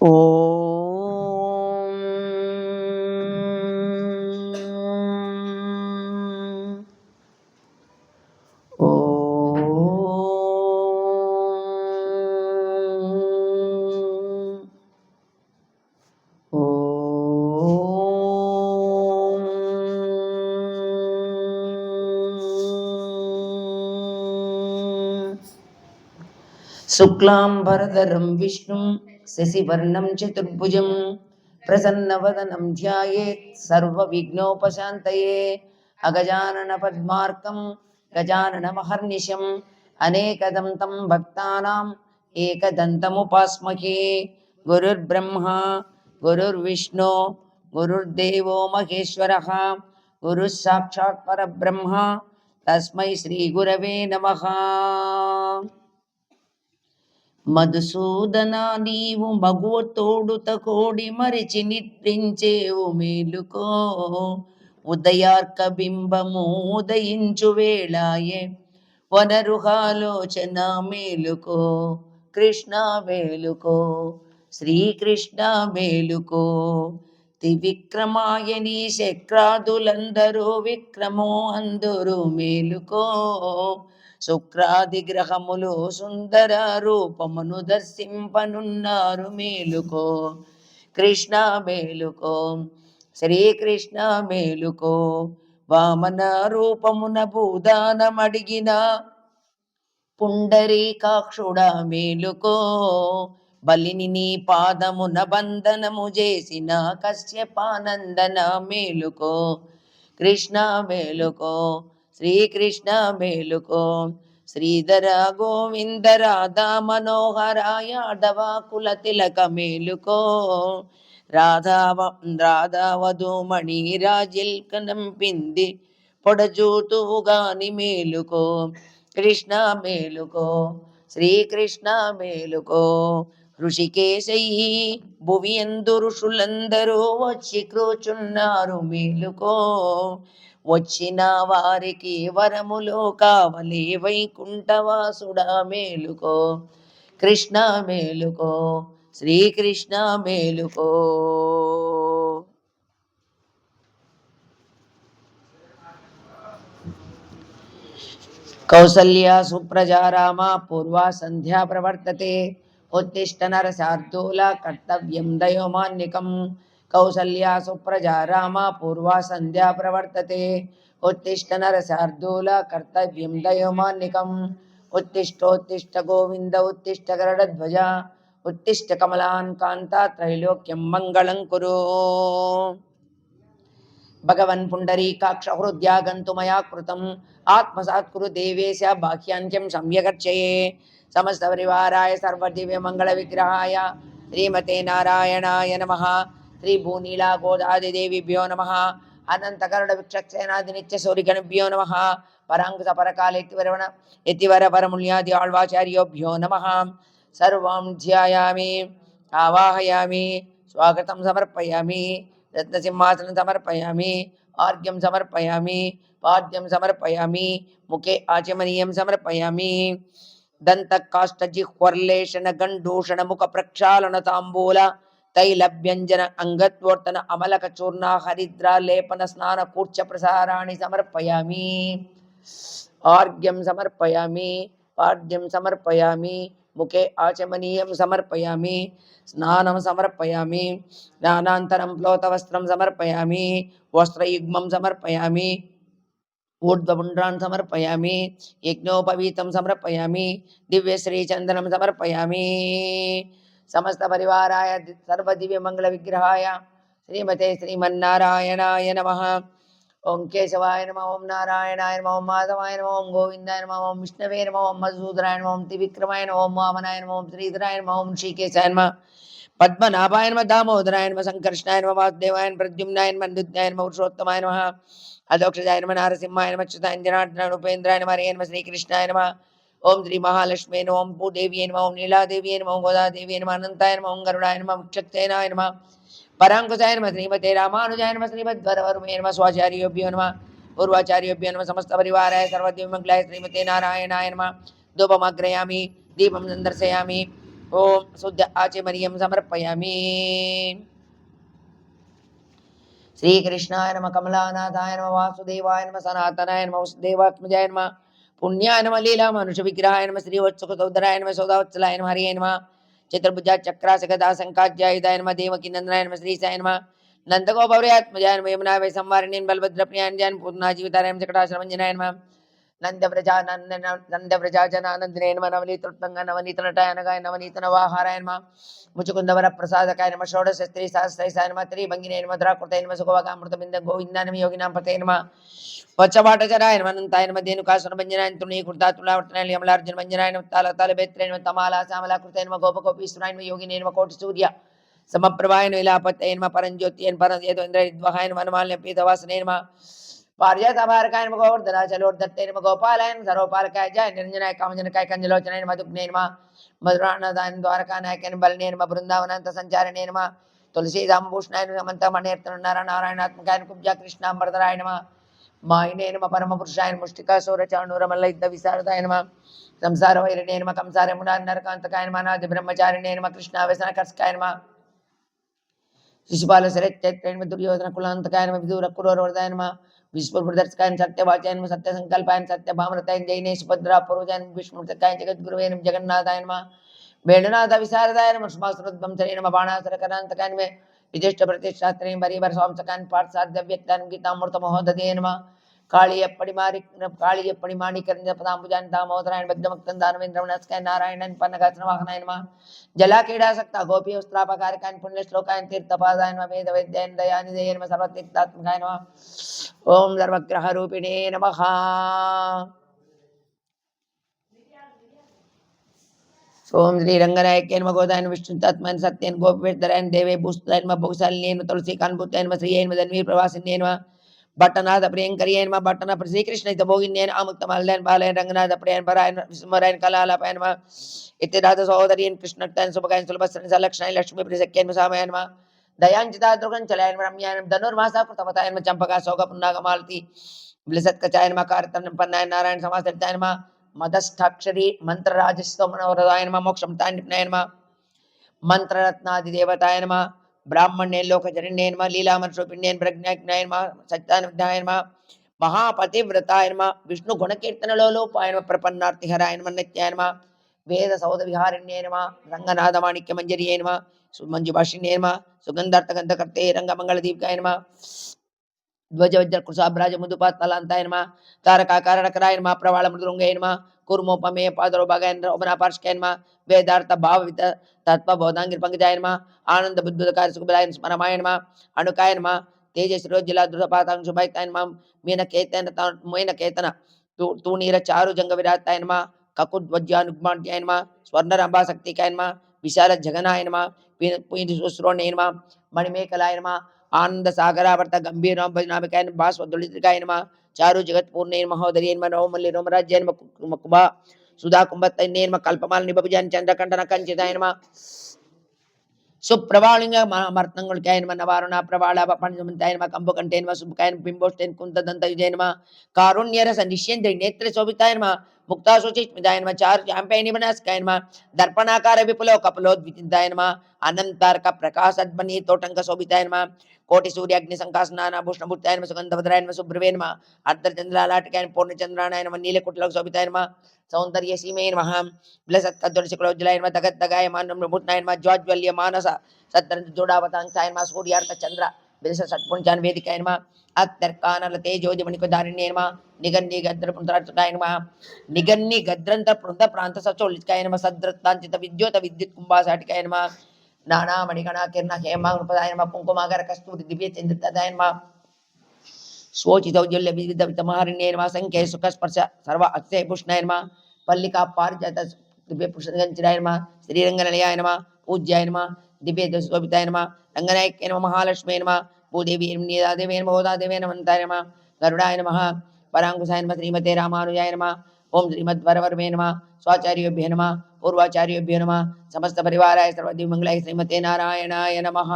ఓం శుక్లాంబరధరం విష్ణుం శశివర్ణం చతుర్భుజం ప్రసన్నవదనం ధ్యాయేత్ సర్వవిఘ్నోపశాంతయే. అగజానన పద్మార్కం గజానన మహర్నిశం అనేకదంతం భక్తానాం ఏకదంతముపాస్మహే. గురుర్బ్రహ్మా గురుర్విష్ణు గురుర్దేవో మహేశ్వరః గురుః సాక్షాత్ పరబ్రహ్మ తస్మై శ్రీ గురవే నమః. మధుసూదనా నీవు మగువ తోడుత కోడి మరిచి నిద్రించేవు మేలుకో. ఉదయార్క బింబము ఉదయించు వేళాయే వనరుహాలోచన మేలుకో. కృష్ణ మేలుకో శ్రీకృష్ణ మేలుకో. త్రివిక్రమాయని శక్రాదులందరూ విక్రమో అందరూ మేలుకో. శుక్రాది గ్రహములు సుందర రూపమును దర్శింపనున్నారు మేలుకో. కృష్ణ మేలుకో శ్రీకృష్ణ మేలుకో. వామన రూపమున భూదానమడిగిన పుండరీకాక్షుడా మేలుకో. బలిని నీ పాదమున బంధనము చేసిన కశ్యపానందన మేలుకో. కృష్ణ మేలుకో శ్రీకృష్ణ మేలుకో. శ్రీధర గోవింద రాధా మనోహర యాదవ కుల తిలక మేలుకో. రాధావధూమణి రాజిల్కనం పింది పొడజూతుగాని మేలుకో. కృష్ణ మేలుకో శ్రీకృష్ణ మేలుకో. ఋషికేశయి భువి ఎందు ఋషులందరూ వచ్చి క్రోచున్నారు మేలుకో. వచ్చిన వారికి వరములో కావలి వైకుంఠవాసుడా మేలుకో. కృష్ణ మేలుకో శ్రీకృష్ణ మేలుకో. కౌసల్యా సుప్రజా రామ పూర్వా సంధ్యా ప్రవర్తతే. ఉత్తిష్ట నరశార్దూల కర్తవ్యం దయోమాన్నికం. కౌసల్యా సుప్రజా రామ పూర్వా సంధ్యా ప్రవర్తతే. ఉత్తిష్ట నరశార్దూల కర్తవ్యం దయోమాన్నికం. ఉత్తిష్టోత్తిష్ట గోవింద ఉత్తిష్ట గరుడధ్వజ ఉత్తిష్ట కమలాన్ కాంత త్రైలోక్యం మంగళం కురు. భగవన్ పుండరీకాక్ష హృద్యాగంతుమయా కృతం. ఆత్మసాత్ కురు దేవేశ బాహ్యాంత్యం సంయగర్చయే. సమస్త పరివారాయ సర్వదివ్య మంగళ విగ్రహాయ శ్రీమతే నారాయణాయ నమః. శ్రీ భూనీలా గోదాదిదేవిభ్యో నమః. అనంతకరుణ విక్షసేనాది నిత్య సూరిగణభ్యో నమః. పరాంకుశ పరకాల యతివర పరముల్యాది ఆళ్వాచార్యోభ్యో నమః. సర్వం ధ్యాయామి ఆవాహయామి స్వాగతం సమర్పయామి. రత్నసింహాసనం సమర్పయామి. ఆర్ఘ్యం సమర్పయామి. పాద్యం సమర్పయామి. ముఖే ఆచమనీయం సమర్పయామి. దంత కాష్ట జిహ్వర్లేషణ గండూషణ ముఖ ప్రక్షాళన తాంబూల తైలభ్యంజన అంగత్వర్తన అమలక చూర్ణ హరిద్ర లేపన స్నాన కూర్చ ప్రసారాణి సమర్పయామి. ఆర్ఘ్యం సమర్పయామి. పాద్యం సమర్పయామి. ముఖే ఆచమనీయం సమర్పయామి. స్నానం సమర్పయామి. స్నానాంతరం ప్లోతవస్త్రం సమర్పయామి. వస్త్రయుగ్మం సమర్పయామి. ఊర్ధ్వపుండ్రాన్ సమర్పయామి. యజ్ఞోపవీతం సమర్పయామి. దివ్యశ్రీచందనం సమర్పయామి. సమస్త పరివారాయ సర్వదివ్య మంగళ విగ్రహాయ శ్రీమతే శ్రీమన్నారాయణాయ నమః. ఓం కేశవాయ నమః. ఓం నారాయణాయ నమః. ఓం మాధవాయ నమః. ఓం గోవిందాయ నమః. ఓం విష్ణవే నమః. ఓం మధుసూదనాయ నమః. ఓం త్రివిక్రమాయ నమః. ఓం వామనాయ నమః. ఓం శ్రీధరాయ నమః. ఓం శ్రీకేశాయ నమః. పద్మనాభాయ నమః. దామోదరాయ నమః. సంకర్షణాయ నమః. వాసుదేవాయ నమః. ప్రద్యుమ్నాయ నమః. మరుద్యాయ నమః. పురుషోత్తమాయ నమః. అధోక్షజాయ నమః. నారసింహాయ నమః. అచ్యుతాయ జనార్దనాయ ఉపేంద్రాయ నమః. హరే నమః. శ్రీకృష్ణాయ నమః. ఓం శ్రీ మహాలక్ష్మీ నమః. ఓం భూదేవ్యై నమః. ఓం నీలాదేవ్యై నమః. ఓం గోదాదేవ్యై నమః. అనంతాయ నమః. ఓం గరుడాయ నమః. విక్షక్సేనాయ నమః. పరాంకుశాయ నమః. శ్రీమతే రామానుజాయ నమః. శ్రీమద్వరవరుమే నమః. స్వాచార్యోభ్యో నమః. పూర్వాచార్యోభ్యో నమః. సమస్త పరివారాయ సర్వదివ్యమంగళాయ శ్రీమతే నారాయణాయ నమః. ధూపమాగ్రయామి. దీపం సందర్శయామి. ओम शुद्ध आचमनीयं समर्पयामि। श्रीकृष्णाय नमः, कमलानाथाय नमः, वासुदेवाय नमः, सनातनाय नमः, वसुदेवात्मजाय नमः, पुण्याय नमः, लीला मनुष्य विग्रहाय नमः, श्रीवत्सुकसोदराय नमः, सौदावत्सलाय नमः, हरिये नमः, चतुर्भुजा चक्रासगदा संकाज्यायुधाय नमः, देवकी नंदनाय नमः, श्रीसाय नमः, नंदगोपवर्यात्मजाय नमः, यमुना वै संवारिणीं बलभद्रप्रियां जैन पूर्णा जीवितारं जकटाश्रमञ्जनाय नमः, नंदव्रजानंदने नमः, नवनीतोत्तंग नवनीतनटाय नगाय नवनीतनवाहाराय नमः, मुचुकुंदवर प्रसादकाय नमः, षोडश स्त्री सहस्रैसाय नमः, त्रिभंगिने नमः, द्राकृते नमः, सुखवाकामृतबिंद गोविन्दाय नमः, योगिनां पते नमः, वत्सवाटचराय नमः, अनंताय नमः, धेनुकासुरभञ्जनाय नमः, तुणीकृता तुलावर्तनाय नमः, यमलार्जुनभञ्जनाय नमः, तालतालभेत्रे नमः, तमाला श्यामलाकृते नमः, गोपगोपीश्वराय नमः, योगिने नमः, कोटिसूर्य समप्रभाय नमः, लीलापतये नमः, परञ्ज्योतिये नमः, परयेन्द्रविद्वहाय नमः, वनमाल्यपीतवासने नमः, पारिजातभारकाय नमः, गोवर्धनाचलोर्धत्ते नमः, गोपालाय नमः, सर्वपालकाय जय निरञ्जनाय कामजनकाय कञ्जलोचनाय नमः, दुग्ने नमः, मधुरानदाय द्वारकानायकाय नमः, बलने नमः, बृन्दावनान्तसञ्चारिणे नमः, तुलसीदामभूषणाय नमः, मन्त्रमणेर्तननारायणात्मकाय नमः, कुब्जा कृष्णाम्बरधराय नमः, मायिने नमः, परमपुरुषाय नमः, मुष्टिकासुरचाणूरमल्लयुद्धविशारदाय नमः, संसारवैरिणे नमः, कंसारमुरारिनरकान्तकाय नमः, अनादिब्रह्मचारिणे नमः, कृष्णाव्यसनकर्षकाय नमः, शिशुपालशरच्चैत्रे नमः, दुर्योधनकुलान्तकाय नमः, विदुरक्रूरवर्धाय नमः, विश्वप्रदर्शकाय नमः, सत्यवाचाय नमः, सत्यसङ्कल्पाय नमः, सत्यभामरताय जैने सुभद्रा पूर्वजाय नमः, विष्णुमूर्तकाय जगद्गुरुवे नमः, जगन्नाथाय नमः, वेणुनाथ विशारदाय नमः, सुभासुरध्वंसने नमः, बाणासुरकरान्तकाय नमः, विशिष्टप्रतिष्ठात्रे परिवारस्वांसकाय पार्थसाध्यव्यक्ताय नमः, गीतामृतमहोदधे नमः, काळियप्पडिमाणिकरञ्जपदाम्बुजान् दामोदरायण बद्धमुक्तं दानवेन्द्रमणस्काय नारायणाय पन्नगाचनवाहनाय नमः, जलाक्रीडासक्ता गोपीवस्त्रापकारकान् पुण्यश्लोकान् तीर्थपादाय नमः, वेदवैद्याय दयानिधये नमः, सर्वतीर्थात्मकाय नमः, ओम सर्वग्रहरूपिणे नमः। ओम श्री रंगनायकेन नमः, गोदायन विष्णुतात्मन सत्येन गोपवेदरायण देवे भूषिताय नमः, भोगशालिनेन तुलसीकान्भूताय नमः, श्रीयेन धन्वी प्रवासिन्ये नमः, भट्टनाथ प्रियंकरिये नमः, भट्टनाथ श्रीकृष्ण भोगिन्येन आमुक्तमाल्यान बालयन रंगनाथ प्रियन परायन विस्मरायन कलालापाय नमः, इत्यदात सहोदरीन कृष्णक्तायन सुभगायन सुलभस्रन सलक्षणाय लक्ष्मी प्रियसख्येन सामयाय नमः, दयांचिता दुर्गन चलायन रम्यायन धनुर्मासा कृतवताय नमः, चंपका सौग पुन्नागमालती विलसत्कचाय नमः, कारतम पन्नाय नारायण समासरिताय नमः, मदस्थाक्षरी मंत्रराजस्तमनवरदाय नमः, मोक्षमताय निपनाय नमः, मंत्ररत्नादिदेवताय नमः, ब्राह्मण्ये लोकजनन्ये नमः, लीलामनस्वरूपिण्ये प्रज्ञाज्ञाय नमः, सत्यानुज्ञाय नमः, महापतिव्रताय नमः, विष्णु गुणकीर्तनलोलोपाय नमः, प्रपन्नार्तिहराय नमः, नित्याय नमः, वेद सौधविहारिण्ये नमः, रंगनाथमाणिक्यमञ्जरिये नमः, सुमञ्जुभाषिण्ये नमः, सुगन्धार्थगन्धकर्ते रंगमंगलदीपकाय नमः, ध्वजवज्र कुशाभ्राज मुदुपातलांताय नमः, तारकाकारणकराय नमः, प्रवाळ मृदुंगाय नमः, कुर्मोपमेय पादरोभागाय नमः, उमनापार्श्काय नमः, वेदार्थ भाववित तत्वबोधांगिर पंकजाय नमः, आनंद बुद्धकार सुखबलाय स्मरमाय नमः, अणुकाय नमः, तेजस्रोज्जला दुधपातांशुभायताय नमः, मीनकेतन तूणीर चारु जंग विराताय नमः, ककुध्वज्यानुग्माट्याय नमः, स्वर्णरंभा शक्तिकाय नमः, विशाल जगनाय नमः, पीन नमः, मणिमेखलाय नमः, आनंद सागरावर्त गंभीर भजनामिकाय नमः, भास्वदुलितकाय नमः, चारु जगत पूर्णे महोदरिये नमः, नवमल्लि रोमराज्य नमः, कुबा सुधा कुंभतन्ये नमः, कल्पमाल निभुजान चंद्रकंठन कंचिताय नमः, सुप्रवालिंग मर्तंगुलकाय नमः, नवारुण प्रवाल पंचमंताय नमः, कंबुकंठे नमः, शुभकाय बिंबोष्टेन कुंतदंतयुजे नमः, कारुण्यरस निश्येन्द्र नेत्र शोभिताय नमः, मुक्ताशुचिस्मिताय नमः, चारु चांपैनि बनस्काय नमः, दर्पणाकार विपुलो कपलोद्विताय नमः, अनंतार्क प्रकाशध्वनि तोटंक शोभिताय नमः, कोटि सूर्य अग्नि संकाशनान भूषणभूताय नमः, सुगंधभद्राय नमः, सुब्रवे नमः, अर्धचंद्रालाटिकाय पूर्णचंद्राणाय नमः, नीलकुटलक शोभिताय नमः, सौंदर्य सीमे नमः, ब्लसत्कज्वलशुक्लोज्जलाय नमः, तगद्दगाय मानवभूतनाय नमः, ज्वाज्वल्य मानस सत्रंत जोड़ावतांसाय नमः, सूर्यार्थ चंद्र बिलस सत्पुंजान वेदिकाय नमः, अत्तर्कानल तेजोज मणिकुदारिण्ये नमः, निगन्नि गद्र पुंतरार्चकाय नमः, निगन्नि गद्रंत पृंद प्रांत सचोलितकाय नमः, सद्रत्तांचित विद्योत विद्युत कुंभासाटिकाय नमः, नाना मणिगणा किरण हेमांगपदाय नमः, कुंकुमागर कस्तूरि दिव्य चंद्रतदाय नमः, स्वोचितौज्जल्य विविध वितमहारिण्ये नमः, संख्ये सुखस्पर्श सर्व अक्षय भूषणाय नमः, पल्लिका पारिजात दिव्य पुष्पगंचिराय नमः, श्रीरंगनिलयाय नमः, पूज्याय नमः, दिव्य दशोभिताय नमः, रंगनायक्ये नमः, महालक्ष्मी नमः, भूदेवी नीलादेवी नमः, गोदादेवी नमः, नमः गरुडाय नमः, परांकुशाय नमः, श्रीमते रामानुजाय नमः, ओम श्रीमद्वरवर्मे नमः, स्वाचार्योभ्यो नमः, पूर्वाचार्योभ्यो नमः, समस्त परिवाराय सर्वदिवमंगलाय श्रीमते नारायणाय नमः।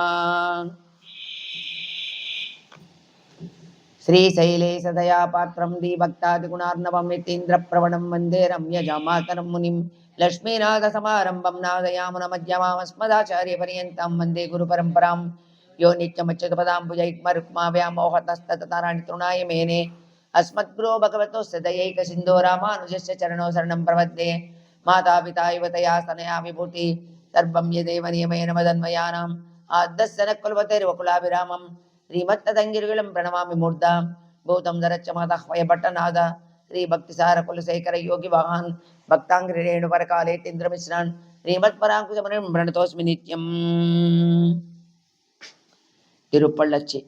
श्रीशैलेशदया पात्रं दीभक्तादिगुणार्णवं यतीन्द्रप्रवणं वन्दे रम्यजामातरं मुनिं लक्ष्मीनाथसमारम्भं नादयामुनमध्यमामस्मदाचार्यपर्यन्तं वन्दे गुरुपरम्परां यो नित्यमच्युतपदाम्बुजैर्मरुक्माव्यामोहतस्ततताराणि तृणाय मेने अस्मद्गुरो भगवतोऽस्य दयैकसिन्धो रामानुजस्य चरणौ शरणं प्रपद्ये मातापिता युवतया स्तनया विभूति सर्वं यदेव नियमेन मदन्वयानाम् आद्यस्य न कुलपतेर्वकुलाभिरामं श्रीमत्तदङ्गिरिगुलं प्रणमामि मूर्धा भूतं धरच्च मातः वयपट्टनाद श्रीभक्तिसारकुलशेखर योगिवाहान् भक्ताङ्ग्रिरेणुपरकाले तीन्द्रमिश्रान् श्रीमत्पराङ्कुशमुनिं प्रणतोऽस्मि नित्यम् तिरुपळ्ळच्चि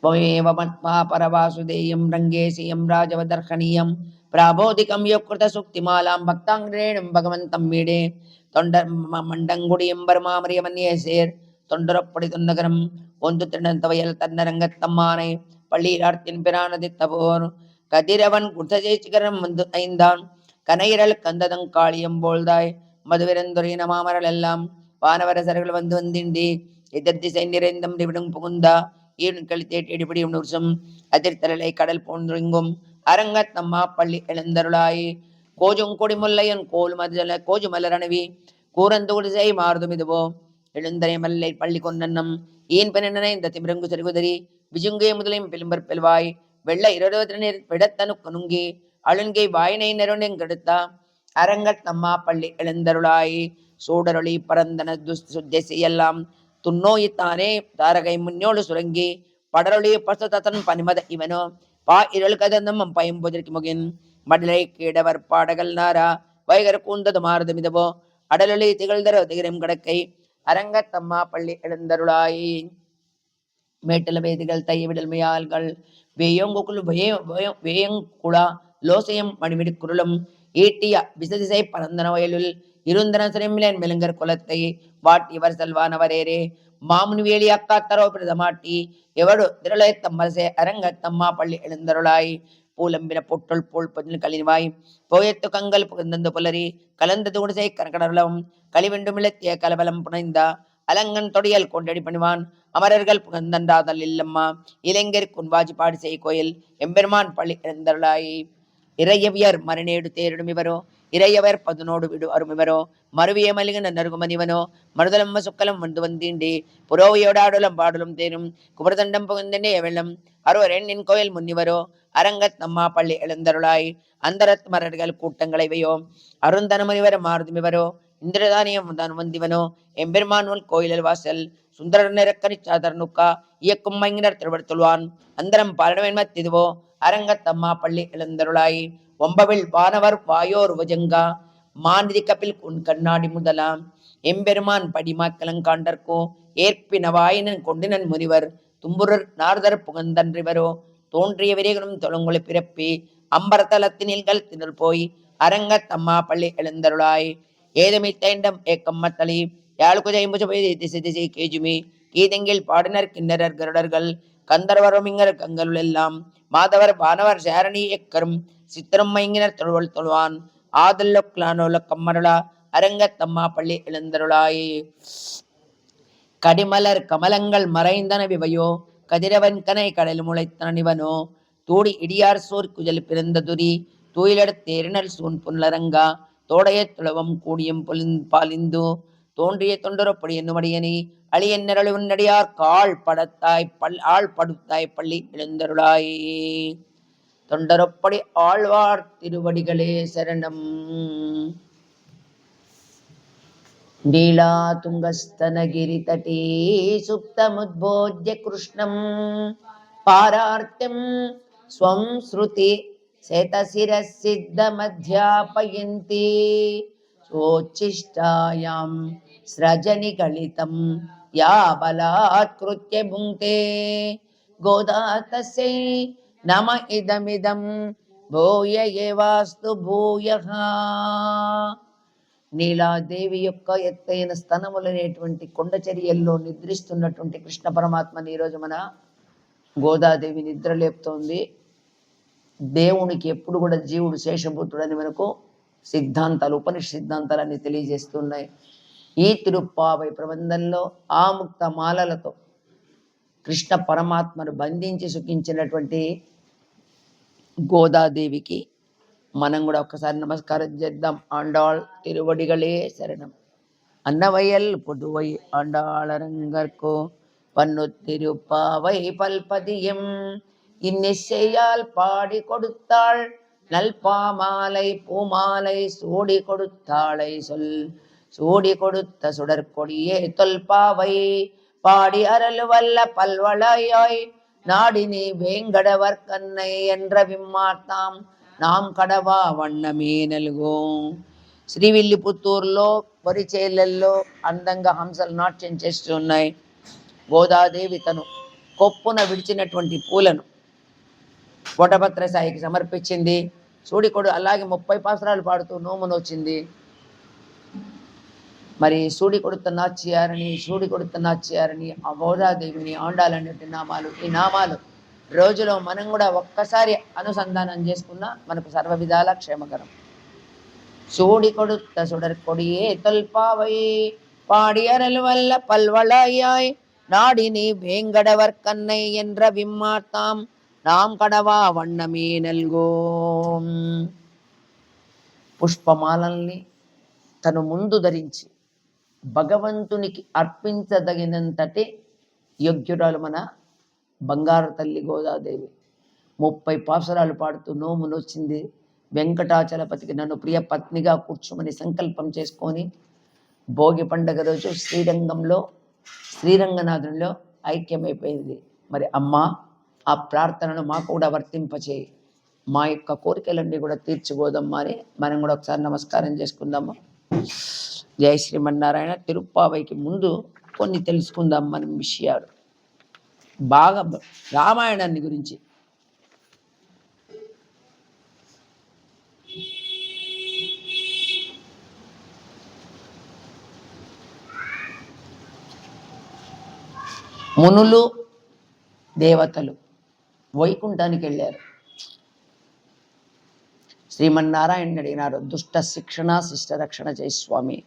त्वमेव मत्वा परवासुदेयं रङ्गेशियं राजवदर्शनीयं प्राबोधिकं योकृतसुक्तिमालां भक्ताङ्ग्रेणुं भगवन्तं मीडे தொண்டமண்டங்குடியம்பெருமாமரியமன்னியசேர் தொண்டரப்படி தொண்டகரம் ஒன்று திணந்தவையல் தன்னரங்கத்தம்மானை பள்ளியிலார்த்தின் பிரானதித்தபோர் கதிரவன் குர்த்தஜேச்சிகரம் வந்து ஐந்தான் கனையிரல் கந்ததங்காளியம் போல்தாய் மதுவிரந்துரையின மாமரல் எல்லாம் வானவரசர்கள் வந்து வந்திண்டி எதிர்த்திசை நிறைந்தம் விடும் புகுந்தா ஈடும் கழித்தேட்டிடிபிடியும் நுர்சம் அதிர்த்தலை கடல் போன்றுங்கும் அரங்கத்தம்மா பள்ளி எழுந்தருளாய் கோஜும் கொடிமுல்லையன் கோஜு மலரணவி கூரந்தூடிசை மாறுதும் இதுவோ எழுந்தரை மல்லை பள்ளி கொன்னன்னம் ஈன் பெண்ணனை இந்த திமிரங்கு செருகுதறி விஜுங்கே முதலையும் பிலும்பர் பெல்வாய் வெள்ள இருபது விடத்தனு குனுங்கி அழுங்கை வாயினை நெருண்டெங்கெடுத்தா அரங்கத்தம்மா பள்ளி எழுந்தருளாய் சூடரொளி பரந்தன துசுத்தெல்லாம் துன்னோயித்தானே தாரகை முன்னோடு சுரங்கி படரொளி பசுதன் பனிமத இவனோ பா இருள் கதந்தம் பயம்புதற்கு முகின் மடலை கீடவர் பாடகல் நாரா வைகர் கூந்தது மாறுது மிதவோ அடலொளி திகழ்தர திகரம் கடக்கை அரங்கத்தம்மா பள்ளி எழுந்தருளாய் மேட்டல வேதிகள் தையவிடல் மையாள்கள் வேயங்குளா லோசையம் மணிமிடி குருளும் ஈட்டிய விசதிசை பரந்தன வயலுள் இருந்தன சிறைமிலேன் மெலுங்கர் குலத்தை வாட்டியவர் செல்வானவரேரே மாமுனி வேலி அக்காத்தரோ பிரதமாட்டி எவடு திரளை தம்மரசே அரங்கத்தம்மா பள்ளி எழுந்தருளாய் பூலம்பின பொட்டுள் போல் பதில் கலிவாய் போயத்து கங்கல் புகுந்தந்து புலரி கலந்தது உடிசை கனகடலம் களிவெண்டுமிழத்திய கலபலம் புனைந்தா அலங்கன் தொடியல் கொண்டடி பணிவான் அமரர்கள் புகந்தன்றாதல் இல்லம்மா இளைஞர் குன்வாஜி பாடி செய் கோயில் எம்பெருமான் பள்ளி எழுந்தருளாய் இறையவியர் மரணேடு தேரிடும் இவரோ இறையவர் பதுனோடு விடு அரும் இவரோ மறுவிய மலிகன் நறுகுமனிவனோ மறுதலம்ம சுக்கலம் வந்து வந்தீண்டி புரோவையோடாடுலம் பாடலும் தேரும் குபரதண்டம் புகுந்தனே வெள்ளம் அருவர் எண்ணின் கோயில் முன்னிவரோ அரங்கத்தம்மா பள்ளி எழுந்தருளாய் அந்தரத் மரர்கள் கூட்டங்களை வையோ அருந்தனமுனிவர் மாறுதுமிவரோ இந்திரதானியம் தான் வந்திவனோ எம்பெருமான் கோயிலில் வாசல் சுந்தர நிறக்கணி சாதர் நுக்கா இயக்கும் மங்கினர் திருவடு தொழுவான் அந்தரம் பாரணவன்மத்திதுவோ அரங்கத்தம்மா பள்ளி எழுந்தருளாய் ஒம்பவில் வானவர் வாயோர் வஜங்கா மாநிதி கப்பில் உன் கண்ணாடி முதலாம் எம்பெருமான் படிமாக்கலங்காண்டற்கோ ஏற்பின வாயினன் கொண்டினன் முனிவர் தும்புரர் நாரதர் புகந்தன்றிவரோ தோன்றிய விரைகளும் தொழுங்குளை பிறப்பி அம்பரத்தலத்தினில்கள் திணல் போய் அரங்கத்தம்மா பள்ளி எழுந்தருளாய் ஏதமித்தைண்டம் ஏக்கம் மத்தளி யாழ்குஜைம்புஜபை திசை திசை கேஜுமி கீதங்கில் பாடினர் கிண்ணறர் கருடர்கள் கந்தர்வரமிங்கர் கங்களுள் எல்லாம் மாதவர் வானவர் சேரணி எக்கரும் சித்திரம் மைங்கினர் தொழுவல் தொழுவான் ஆதல்லொக்லானோல கம்மருளா அரங்கத்தம்மா பள்ளி எழுந்தருளாய் கடிமலர் கமலங்கள் மறைந்தன விவையோ கதிரவன் கனை கடல் முளைத்தனிவனோ தூடி இடியார் சோர் குஜல் பிறந்த துரி தூயிலெடுத்தேரினல் சூன் புல்லரங்கா தோடைய துளவம் கூடியம் பாலிந்து தோன்றிய தொண்டரப்படி என்னுமடியனி அழியன் நிரழுவனடியார் கால் படத்தாய் ஆள் படுத்தாய் பள்ளி எழுந்தருளாய் தொண்டரப்படி ஆழ்வார் திருவடிகளே சரணம். நீலா துங்கஸ்தனகிரி தட்டே சுப்தமுத்போத்ய கிருஷ்ணம் பாரார்த்தியம் ஸ்வம் ஸ்ருதி சேதசிரசித்தமத்யாபயந்தி சோச்சிஷ்டாயாம் ஸ்ரஜனிகலிதம் யா பலாத்கிருத்ய புங்கே கோதா தஸ்யை நம இதமிதம் భూయ ఏవాస్తు భూయః. నీలాదేవి యొక్క ఎత్తైన స్తనములనేటువంటి కొండచర్యల్లో నిద్రిస్తున్నటువంటి కృష్ణ పరమాత్మని ఈరోజు మన గోదాదేవి నిద్రలేపుతోంది. దేవునికి ఎప్పుడు కూడా జీవుడు శేషభూతుడని మనకు సిద్ధాంతాలు ఉపనిషత్ సిద్ధాంతాలన్నీ తెలియజేస్తున్నాయి. ఈ తిరుప్పావై ప్రబంధంలో ఆముక్త మాలలతో కృష్ణ పరమాత్మను బంధించి సుఖించినటువంటి గోదాదేవికి మనం కూడా ఒక్కసారి నమస్కారం చేద్దాం. ఆండాళ్ తిరువడిகளே శరణం. அன்னவயல் புதுவை ஆண்டாளரங்கற்கோ பன்னு திருப்பாவை பல்பதியம் இன்னிசையால் பாடி கொடுத்தாள் நல்பாமாலை பூமாலை சூடி கொடுத்தாளை சொல் சூடி கொடுத்த சுடற்கொடியே தொல்பாவை பாடி அருள் வல்ல பல்வளையாய் நாடினி வேங்கடவர் கண்ணை என்ற விம்மார்த்தாம் நாம் கடவா வண்ணமே நல்கோம். శ్రీవిల్లిపుత్తూరులో వరిచేలల్లో అందంగా హంసలు నాట్యం చేస్తున్నాయి. గోదాదేవి తను కొప్పున విడిచినటువంటి పూలను వటభద్ర సాయికి సమర్పించింది. సూడికొడు అలాగే 30 పాసురాలు పాడుతూ నోమును వచ్చింది. మరి సూడి కొడుత నాచ్యారని ఆ గోదాదేవిని ఆండాలన్నట్టు నామాలు. ఈ నామాలు రోజులో మనం కూడా ఒక్కసారి అనుసంధానం చేసుకున్నా మనకు సర్వ విధాల క్షేమకరం. சூடி கொடுத்த சுடற்கொடியே தொல்பாவை பாடி அருள் வல்ல பல்வளையாய் நாடினி வேங்கடவர் கண்ணை என்ற விம்மார்த்தாம் நாம் கடவா వన్నమే నల్గోం. పుష్పమాలల్ని తను ముందు ధరించి భగవంతునికి అర్పించదగినంతటి యోగ్యురాలు మన బంగారు తల్లి గోదాదేవి. 30 పాసురాలు పాడుతూ నోమునొచ్చింది. వెంకటాచలపతికి నన్ను ప్రియ పత్నిగా కూర్చోమని సంకల్పం చేసుకొని భోగి పండగ రోజు శ్రీరంగనాథునిలో ఐక్యమైపోయింది. మరి అమ్మ ఆ ప్రార్థనను మాకు కూడా వర్తింపచేయి, మా యొక్క కోరికలన్నీ కూడా తీర్చుకోదమ్మా అని మనం కూడా ఒకసారి నమస్కారం చేసుకుందాము. జై శ్రీమన్నారాయణ. తిరుప్పావైకి ముందు కొన్ని తెలుసుకుందాం మనం విషయాలు. బాగా రామాయణాన్ని గురించి మునులు దేవతలు వైకుంఠానికి వెళ్ళారు. శ్రీమన్నారాయణ అడిగినారు, దుష్ట శిక్షణ శిష్ట రక్షణ చేయి స్వామి,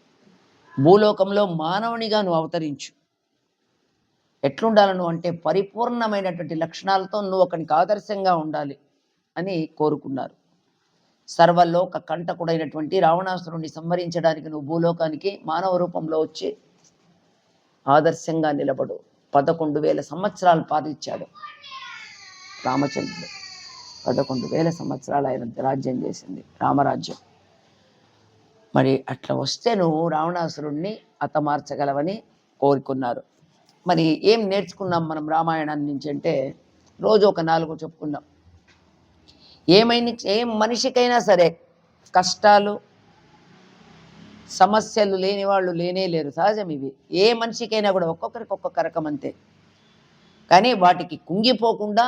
భూలోకంలో మానవునిగా నువ్వు అవతరించు. ఎట్లుండాలను అంటే పరిపూర్ణమైనటువంటి లక్షణాలతో నువ్వు ఒకనికి ఆదర్శంగా ఉండాలి అని కోరుకున్నారు. సర్వలోక కంటకుడైనటువంటి రావణాసురుణ్ణి సంహరించడానికి నువ్వు భూలోకానికి మానవ రూపంలో వచ్చి ఆదర్శంగా నిలబడు. 11,000 సంవత్సరాలు పాలించాడు రామచంద్రుడు. 11,000 సంవత్సరాలు ఆయన రాజ్యం చేసింది రామరాజ్యం. మరి అట్లా వస్తే నువ్వు రావణాసురుణ్ణి హతమార్చగలవని కోరుకున్నారు. మరి ఏం నేర్చుకున్నాం మనం రామాయణాన్ని నుంచి అంటే, రోజు ఒక 4 చెప్పుకున్నాం. ఏం మనిషికైనా సరే కష్టాలు సమస్యలు లేని వాళ్ళు లేనే లేరు, సహజం ఇవి. ఏ మనిషికైనా కూడా ఒక్కొక్కరికి ఒక్కొక్క రకం అంతే. కానీ వాటికి కుంగిపోకుండా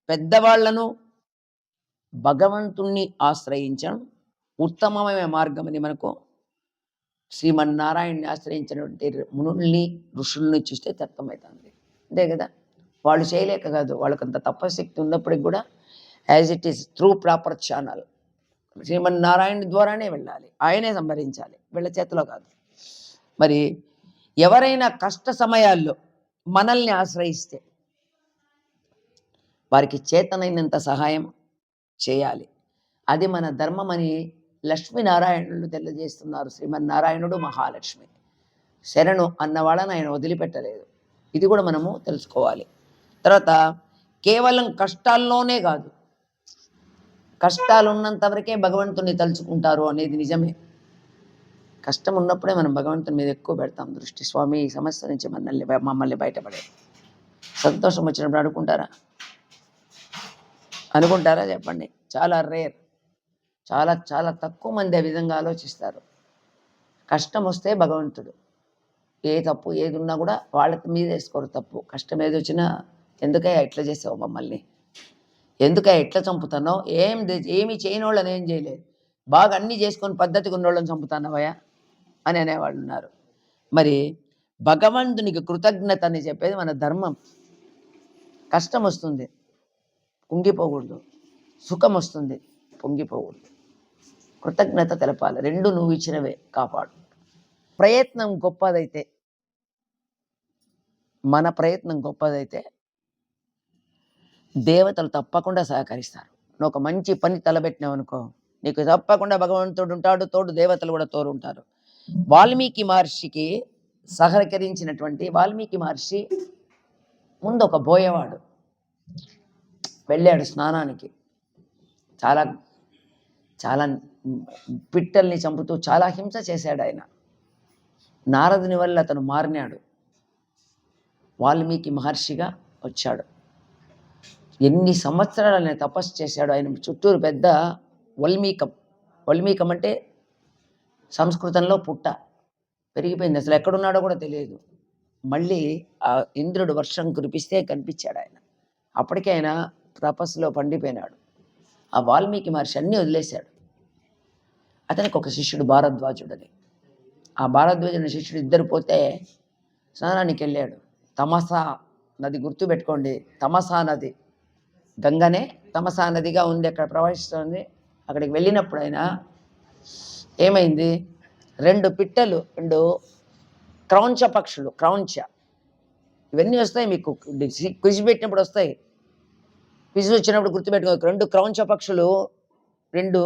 పెద్దవాళ్లను భగవంతుణ్ణి ఆశ్రయించడం ఉత్తమమైన మార్గం అని మనకు శ్రీమన్నారాయణ్ణి ఆశ్రయించినటువంటి మునుల్ని ఋషుల్ని చూస్తే అర్థమవుతుంది. అంతే కదా, వాళ్ళు చేయలేక కాదు, వాళ్ళకంత తపశక్తి ఉన్నప్పటికి కూడా as it is through proper channel Srimannarayana ద్వారానే వెళ్ళాలి, ఆయనే సంహరించాలి, వీళ్ళ చేతిలో కాదు. మరి ఎవరైనా కష్ట సమయాల్లో మనల్ని ఆశ్రయిస్తే వారికి చేతనైనంత సహాయం చేయాలి. అది మన ధర్మం అని లక్ష్మీనారాయణులు తెలియజేస్తున్నారు. శ్రీమన్నారాయణుడు మహాలక్ష్మి, శరణు అన్న వాళ్ళని ఆయన వదిలిపెట్టలేదు. ఇది కూడా మనము తెలుసుకోవాలి. తర్వాత కేవలం కష్టాల్లోనే కాదు, కష్టాలు ఉన్నంత వరకే భగవంతుని తలుచుకుంటారు అనేది నిజమే. కష్టం ఉన్నప్పుడే మనం భగవంతుని మీద ఎక్కువ పెడతాం దృష్టి. స్వామి ఈ సమస్య నుంచి మమ్మల్ని బయటపడే. సంతోషం వచ్చినప్పుడు అనుకుంటారా చెప్పండి? చాలా రేర్, చాలా చాలా తక్కువ మంది ఆ విధంగా ఆలోచిస్తారు. కష్టం వస్తే భగవంతుడు ఏ తప్పు ఏది ఉన్నా కూడా వాళ్ళకి మీద వేసుకోరు తప్పు. కష్టం ఏది వచ్చినా ఎందుకయ్యా ఎట్లా చేసావు మమ్మల్ని, ఎందుకయ్యా ఎట్లా చంపుతున్నావు, ఏమి చేయని వాళ్ళని ఏం చేయలేదు, బాగా అన్నీ చేసుకొని పద్ధతిగా ఉన్నోళ్ళని చంపుతున్నావయ్యా అని అనేవాళ్ళు ఉన్నారు. మరి భగవంతునికి కృతజ్ఞత అని చెప్పేది మన ధర్మం. కష్టం వస్తుంది కుంగిపోకూడదు, సుఖం వస్తుంది పొంగిపోకూడదు, కృతజ్ఞత తెలపాలి. రెండు నువ్వు ఇచ్చినవే కాపాడు. ప్రయత్నం గొప్పదైతే, మన ప్రయత్నం గొప్పదైతే దేవతలు తప్పకుండా సహకరిస్తారు. నువ్వు ఒక మంచి పని తలబెట్టినావు అనుకో, నీకు తప్పకుండా భగవంతుడు ఉంటాడు, తోడు దేవతలు కూడా తోడుంటారు. వాల్మీకి మహర్షికి సహకరించినటువంటి వాల్మీకి మహర్షి ముందు ఒక బోయేవాడు వెళ్ళాడు స్నానానికి. చాలా చాలా పిట్టల్ని చంపుతూ చాలా హింస చేశాడు ఆయన. నారదుని వల్ల అతను మారినాడు, వాల్మీకి మహర్షిగా వచ్చాడు. ఎన్ని సంవత్సరాలు ఆయన తపస్సు చేశాడు. ఆయన చుట్టూరు పెద్ద వల్మీకం. వల్మీకం అంటే సంస్కృతంలో పుట్ట పెరిగిపోయింది, అసలు ఎక్కడున్నాడో కూడా తెలియదు. మళ్ళీ ఆ ఇంద్రుడు వర్షం కురిపిస్తే కనిపించాడు ఆయన. అప్పటికే ఆయన తపస్సులో పండిపోయినాడు. ఆ వాల్మీకి మహర్షి అన్నీ వదిలేశాడు. అతనికి ఒక శిష్యుడు భారద్వాజుడని. ఆ భారద్వాజుని శిష్యుడు ఇద్దరు పోతే స్నానానికి వెళ్ళాడు. తమసా నది గుర్తుపెట్టుకోండి, తమసా నది గంగనే తమసా నదిగా ఉంది, అక్కడ ప్రవహిస్తుంది. అక్కడికి వెళ్ళినప్పుడు ఆయన ఏమైంది, రెండు పిట్టలు, రెండు క్రౌంచ పక్షులు, క్రౌంచ ఇవన్నీ వస్తాయి మీకు క్విజ్ పెట్టినప్పుడు వస్తాయి. క్విజ్ వచ్చినప్పుడు గుర్తుపెట్టుకో, రెండు క్రౌంచ పక్షులు రెండు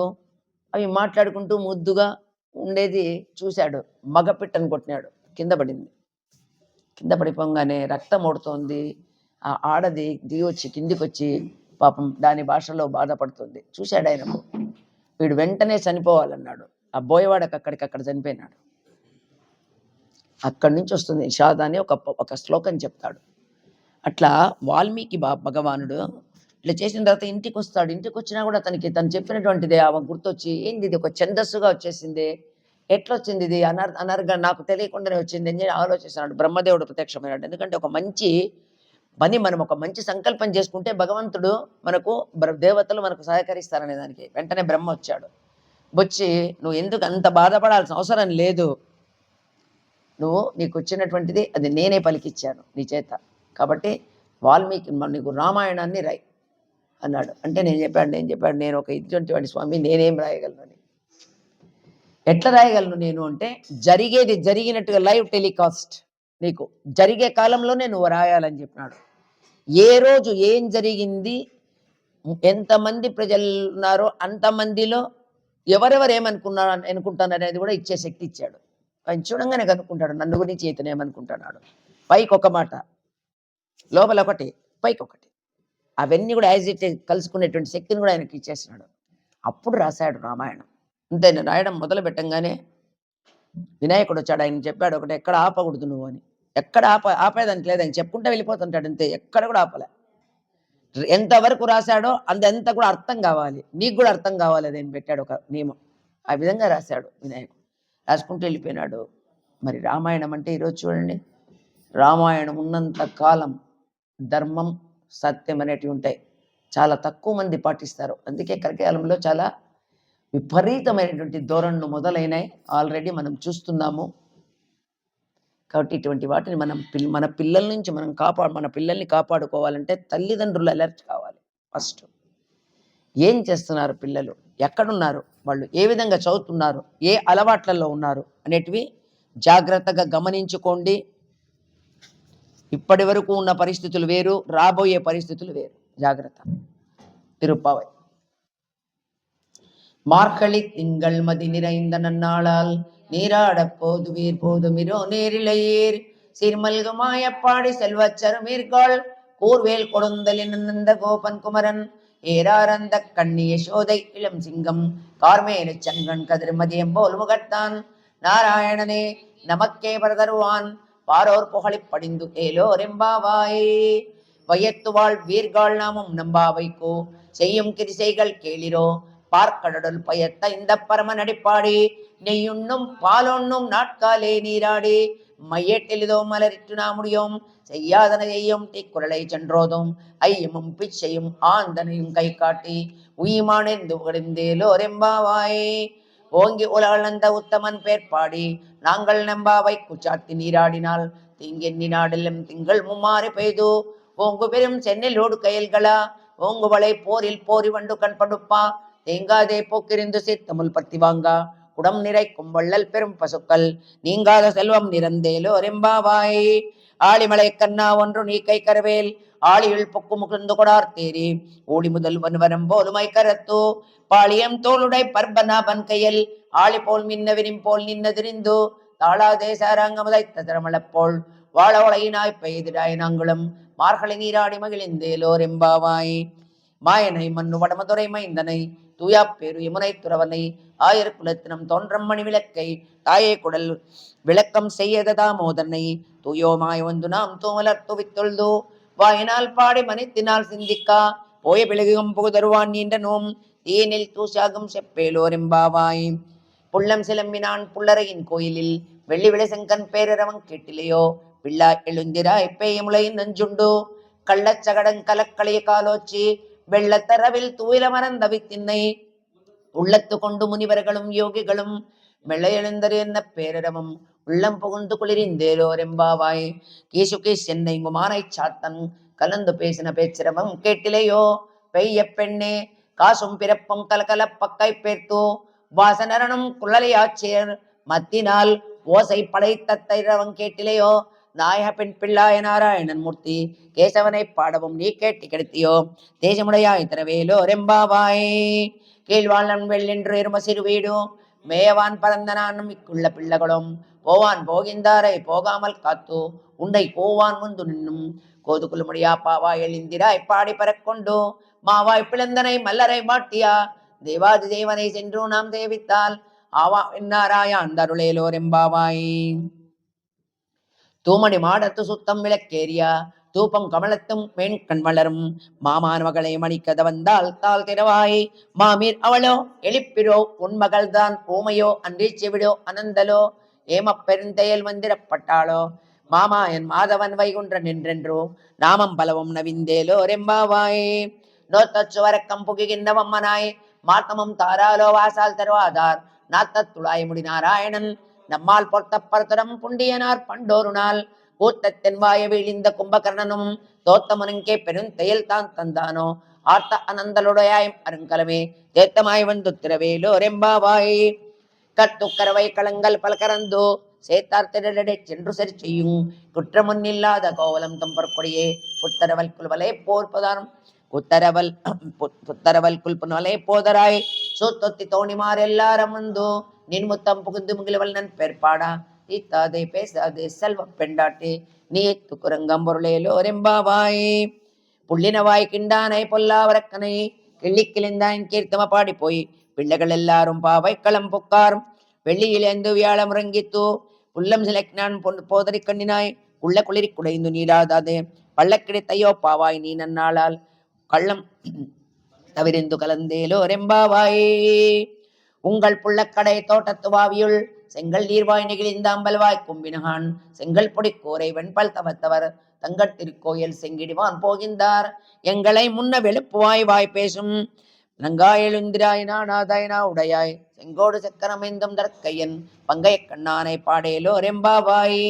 అవి మాట్లాడుకుంటూ ముద్దుగా ఉండేది చూశాడు. మగ పిట్టను కొట్టినాడు, కింద పడింది. కింద పడిపోగానే రక్తం ఓడుతోంది. ఆ ఆడది దిగి వచ్చి కిందికి వచ్చి పాపం దాని భాషలో బాధపడుతుంది. చూశాడు ఆయన, వీడు వెంటనే చనిపోవాలన్నాడు. ఆ బోయవాడకు అక్కడికక్కడ చనిపోయినాడు. అక్కడి నుంచి వస్తుంది నిషాద అని ఒక శ్లోకం చెప్తాడు. అట్లా వాల్మీకి భగవానుడు ఇట్లా చేసిన తర్వాత ఇంటికి వస్తాడు. ఇంటికి వచ్చినా కూడా తను చెప్పినటువంటిది ఆమె గుర్తొచ్చి, ఏంది ఇది ఒక ఛందస్సుగా వచ్చేసింది, ఎట్లా వచ్చింది ఇది, అనర్గా నాకు తెలియకుండానే వచ్చింది అని ఆలోచిస్తున్నాడు. బ్రహ్మదేవుడు ప్రత్యక్షమైనాడు. ఎందుకంటే ఒక మంచి పని మనం ఒక మంచి సంకల్పం చేసుకుంటే భగవంతుడు మనకు దేవతలు మనకు సహకరిస్తారనే దానికి వెంటనే బ్రహ్మ వచ్చాడు. వచ్చి నువ్వు ఎందుకు అంత బాధపడాల్సిన అవసరం లేదు, నీకు వచ్చినటువంటిది అది నేనే పలికిచ్చాను నీ చేత, కాబట్టి వాల్మీకి నీకు రామాయణాన్ని రాయి అన్నాడు. అంటే నేను చెప్పాడు నేను ఒక ఇటువంటి వాడి స్వామి, నేనేం రాయగలను అని. ఎట్లా రాయగలను నేను అంటే, జరిగినట్టుగా లైవ్ టెలికాస్ట్ నీకు జరిగే కాలంలోనే నువ్వు రాయాలని చెప్పినాడు. ఏ రోజు ఏం జరిగింది, ఎంతమంది ప్రజలు ఉన్నారో అంతమందిలో ఎవరెవరు అనుకుంటారు అనేది కూడా ఇచ్చే శక్తి ఇచ్చాడు. ఆయన చూడంగానే కనుక్కుంటాడు, నన్ను గురించి ఇతను ఏమనుకుంటున్నాడు. పైకి ఒక మాట, లోపల ఒకటి, పైకి ఒకటి, అవన్నీ కూడా యాజ్ ఇట్ కలుసుకునేటువంటి శక్తిని కూడా ఆయనకి ఇచ్చేసినాడు. అప్పుడు రాశాడు రామాయణం. అంతే, రాయడం మొదలు పెట్టంగానే వినాయకుడు వచ్చాడు. ఆయన చెప్పాడు ఒకటి, ఎక్కడ ఆపకూడదు నువ్వు అని. ఎక్కడ ఆపేదానికి లేదు, ఆయన చెప్పుకుంటే వెళ్ళిపోతుంటాడు అంతే, ఎక్కడ కూడా ఆపలే. ఎంతవరకు రాశాడో అంత కూడా అర్థం కావాలి, నీకు కూడా అర్థం కావాలి అది ఆయన పెట్టాడు ఒక నియమం. ఆ విధంగా రాశాడు వినాయకుడు, రాసుకుంటూ వెళ్ళిపోయినాడు. మరి రామాయణం అంటే ఈరోజు చూడండి, రామాయణం ఉన్నంత కాలం ధర్మం సత్యం అనేటివి ఉంటాయి, చాలా తక్కువ మంది పాటిస్తారు. అందుకే కలికాలంలో చాలా విపరీతమైనటువంటి ధోరణులు మొదలైనాయి, ఆల్రెడీ మనం చూస్తున్నాము. కాబట్టి ఇటువంటి వాటిని మన పిల్లల నుంచి మన పిల్లల్ని కాపాడుకోవాలంటే తల్లిదండ్రులు అలర్ట్ కావాలి. ఫస్ట్ ఏం చేస్తున్నారు పిల్లలు, ఎక్కడున్నారు, వాళ్ళు ఏ విధంగా చదువుతున్నారు, ఏ అలవాట్లలో ఉన్నారు అనేటివి జాగ్రత్తగా గమనించుకోండి. ఇప్పటి వరకు ఉన్న పరిస్థితులు వేరు, రాబోయే పరిస్థితులు వేరు, జాగ్రత్త. తిరుప్పావై. மார்கழி திங்கள் மதி நிறைந்த நன்னாளால் நீராடப்போது வீர் போதுமிரோ நேரிழையீர் சீர்மல்கு மாயப்பாடி செல்வச்சருமீர்காள் கூர்வேல் கொடுந்தலின் நந்த கோபன் குமரன் ஏராரந்த கண்ணி யசோதை இளம் சிங்கம் கார்மேனு சங்கன் கதிர்மதியம் போல் முகத்தான் நாராயணனே நமக்கே பரதருவான் பாரோர் புகழிப் படிந்து ஏலோரெம்பாவாய். வயத்துவாள் வீர்காள் நாமும் நம்பாவைக்கோ செய்யும் கிரிசைகள் கேளிரோ பார்க்கடல் பயத்த இந்த பரம நடிப்பாடி நெய்யுண்ணும் பாலொண்ணும் நாட்காலே நீராடி மையெட்டெளிதோ மலரிட்டு நாமுடியோம் செய்யாதன செய்யும் தீக்குறளை சென்றோதும் ஐயமும் பிச்சையும் ஆந்தனையும் கை காட்டி உயிமானெந்து உகழ்ந்தேலோரெம்பாவாய். ஓங்கி உலகளந்த உத்தமன் பேர்பாடி நாங்கள் நம்பாவை குச்சாத்தி நீராடினால் தீங்கெண்ணி நாடெல்லும் திங்கள் மும்மாறி பெய்து ஓங்கு பெரும் சென்னிலோடு கயல்களா ஓங்கு வளை போரில் போரி வண்டு கண் படுப்பா தேங்காதே போக்கிரிந்து சித்தமுல் பத்தி வாங்கா குடம் நிறைக்கும் வள்ளல் பெரும் பசுக்கள் நீங்காத செல்வம் நிறந்தேலோ ரெம்பாவாய். ஆழிமலை கண்ணா ஒன்று நீ கை கரவேல் ஆழியுள் பொக்கு முகுந்து கொடார் தேரி ஊழி முதல் வன்வரம் போலுமை கரத்தோ பாளியம் தோளுடை பர்பனாபன் கையில் ஆளி போல் மின்ன விரிம் போல் நின்னதிரிந்து தாளாதே சாராங்கமுதை தரமளப்போல் வாழ ஒளையினாய் பெய்திடாய் நாங்களும் மார்கழி நீராடி மகிழ்ந்தேலோர் எம்பாவாய். மாயனை மண்ணு வடமதுரை மைந்தனை தூயா பேரு யமுனை துறவனை ஆயர் குலத்தினம் தோன்றம் மணி விளக்கை தாயை குடல் விளக்கம் செய்யத தாமோதனை தூயோமாய் வந்து நாம் தூமலர் துவித்தொழுதோ வாயினால் பாடி மனித்தினால் சிந்திக்கா போய பிளகும் புகுதருவான் நீண்ட நோம் தீனில் தூசாகும் செப்பேலோர் எம்பாவாய். புள்ளம் சிலம்பினான் புள்ளரையின் கோயிலில் வெள்ளி விளைசங்கன் பேரரவன் கேட்டிலையோ பிள்ளா எழுந்திராய் பேயமுலையின் நஞ்சுண்டு கள்ளச்சகடன் கலக்களைய காலோச்சி வெள்ளத்தரவில் தூயில மறந்தவி திண்ணை உள்ளத்து கொண்டு முனிவர்களும் யோகிகளும் மெல்ல எழுந்தரு என்ன பேரரவம் உள்ளம் புகுந்து குளிரிந்தேலோர் எம்பாவாய். கீசுகி சென்னை குமாரை சாத்தன் கலந்து பேசின பேச்சிரவம் கேட்டிலையோ பெய்ய பெண்ணே காசும் பிறப்பும் கலகல பக்கை பேர்த்தோ வாசனரனும் குழலையாச்சியர் மத்தினால் ஓசை படைத்தத்தைரவம் கேட்டிலையோ நாயக பெண் பிள்ளாய நாராயணன் மூர்த்தி கேசவனை பாடவும் நீ கேட்டு கிடைத்தியோ தேசமுடையாய் தரவேலோ ரெம்பாவாய். கீழ்வாழன் வெள்ளென்று இரும சிறு வீடு மேயவான் பரந்த நானும் இக்குள்ள பிள்ளைகளும் போவான் போகின்றாரை போகாமல் காத்து உண்டை கோவான் முந்து நின்னும் கோதுகுல முடியா பாவாயில் இந்திராய் பாடி பறக்கொண்டு மாவாய் பிளந்தனை மல்லரை மாட்டியா தேவாதி தேவனை சென்று நாம் தேவித்தால் ஆவா என்னாராயான் தருளேலோர் எம்பாவாய். தூமணி மாடத்து சுத்தம் விளக்கேரியா தூப்பம் கமலத்தும் மேன்கண் வளரும் மாமான் மகளை மணிக்கத வந்தால் தாள் திறவாய். மாமீர் அவளோ எழுப்பிடோ உன்மகள் தான் ஊமையோ அன்றி செவிடோ அனந்தலோ ஏம பெருந்தையல் வந்திரப்பட்டாளோ மாமா என் மாதவன் வைகுன்ற நின்றென்றோ நாமம் பலவும் நவிந்தேலோ ரெம்பாவாய். நோத்தச்சு வரக்கம் புகிகின்றவம்மனாய் மாத்தமும் தாராலோ வாசால் தருவாதார் நாத்தத்துளாய் முடி நாராயணன் நம்மால் பொறுத்த பரத்துடம் புண்டியனார் பண்டோரு நாள் கூத்தத்தின் வாய வீழிந்த கும்பகர்ணனும் தோத்தமனுங்கே பெருந்தையல் தான் தந்தானோ ஆர்த்த அனந்தலுடையாய் அருங்கலமே தேத்தமாய் வந்து திரவேலோ ரெம்பாவாய். கத்துக்கரவை களங்கள் பல கறந்தோ சேத்தார் திடடை சென்று சரி செய்யும் குற்றமுன்னில்லாத கோவலம் தம்பற்கொடியே புத்தரவல் குல்வலை போர்ப்பதாரம் புத்தரவல் குல்புனலை போதராய் சூத்தொத்தி தோணிமார் எல்லாரும் வந்தோ நின்முத்தம் புகுந்து முகிலவல் நன் பேர்பாடா தீத்தாதே பேசாதே செல்வ பெண்டாட்டே நீ துக்குரங்கம் பொருளேலோ ரெம்பாவாய். புள்ளினவாய் கிண்டானை பொல்லாவரக்கனை கிள்ளி கிழிந்தான் கீர்த்தம பாடி போய் பிள்ளைகள் எல்லாரும் பாவை களம் புக்காரும் வெள்ளியிலேந்து வியாழ முறங்கித்தோ புல்லம் சிலைக்னான் போதறி கண்ணினாய் உள்ள குளிரி குடைந்து நீராதாதே பள்ளக்கிடைத்தையோ பாவாய் நீ நன்னாளால் கள்ளம் தவிரிந்து கலந்தேலோ ரெம்பாவாய். உங்கள் புள்ளக்கடை தோட்டத்து வாவியுள் செங்கல் நீர்வாய் நெகிழிந்த அம்பல்வாய் கும்பினகான் செங்கல் பொடி கோரை வெண்பல் தவத்தவர் தங்கட் திருக்கோயில் செங்கிடிவான் போகின்றார் எங்களை முன்ன வெளுப்புவாய் வாய் பேசும் நங்காயெழுந்திராய் நானாதாயனா உடையாய் செங்கோடு சக்கரமைந்தும் தற்கையன் பங்கைய கண்ணானை பாடேலோ ரெம்பாவாய்.